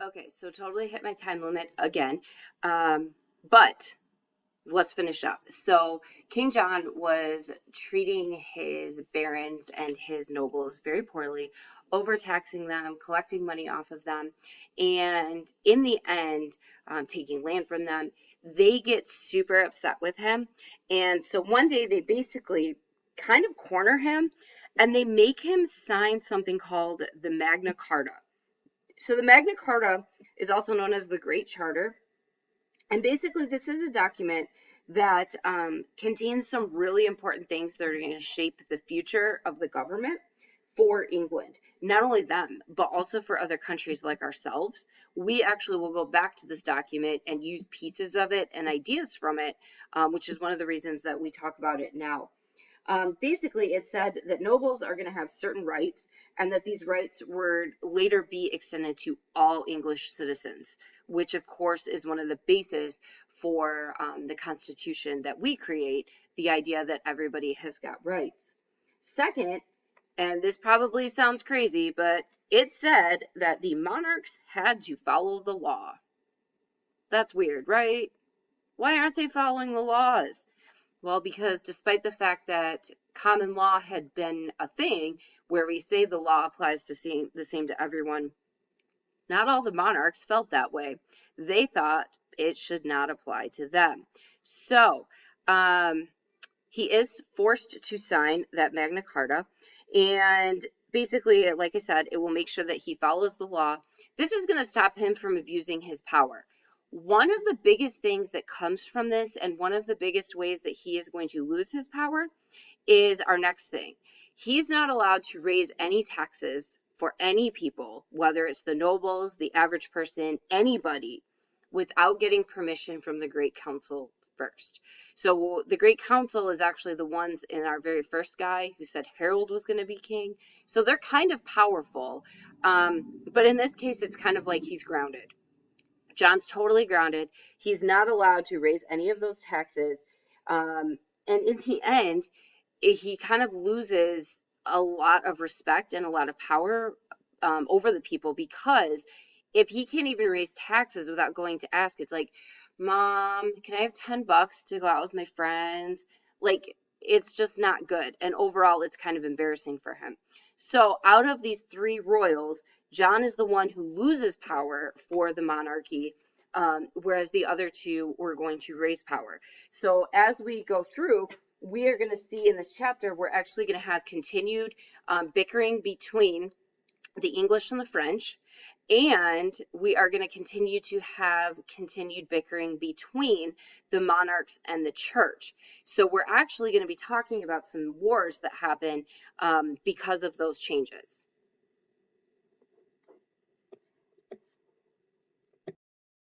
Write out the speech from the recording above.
Okay, so totally hit my time limit again. But let's finish up. So King John was treating his barons and his nobles very poorly, overtaxing them, collecting money off of them, and in the end, taking land from them. They get super upset with him. And so one day they basically kind of corner him and they make him sign something called the Magna Carta. So the Magna Carta is also known as the Great Charter. And basically, this is a document that contains some really important things that are going to shape the future of the government for England. Not only them, but also for other countries like ourselves. We actually will go back to this document and use pieces of it and ideas from it, which is one of the reasons that we talk about it now. Basically, it said that nobles are going to have certain rights and that these rights would later be extended to all English citizens, which of course is one of the bases for the Constitution that we create, the idea that everybody has got rights. Second, and this probably sounds crazy, but it said that the monarchs had to follow the law. That's weird, right? Why aren't they following the laws? Well, because despite the fact that common law had been a thing where we say the law applies to the same to everyone, not all the monarchs felt that way. They thought it should not apply to them. So he is forced to sign that Magna Carta. And basically, like I said, it will make sure that he follows the law. This is going to stop him from abusing his power. One of the biggest things that comes from this, and one of the biggest ways that he is going to lose his power, is our next thing. He's not allowed to raise any taxes for any people, whether it's the nobles, the average person, anybody, without getting permission from the Great Council first. So the Great Council is actually the ones in our very first guy who said Harold was going to be king. So they're kind of powerful. But in this case, it's kind of like he's grounded. John's totally grounded. He's not allowed to raise any of those taxes. And in the end, he kind of loses a lot of respect and a lot of power over the people, because if he can't even raise taxes without going to ask, it's like, Mom, can I have $10 to go out with my friends? Like, it's just not good. And overall, it's kind of embarrassing for him. So out of these three royals, John is the one who loses power for the monarchy, whereas the other two were going to raise power. So as we go through, we are going to see in this chapter, we're actually going to have continued bickering between the English and the French, and we are going to continue to have continued bickering between the monarchs and the church. So we're actually going to be talking about some wars that happen because of those changes.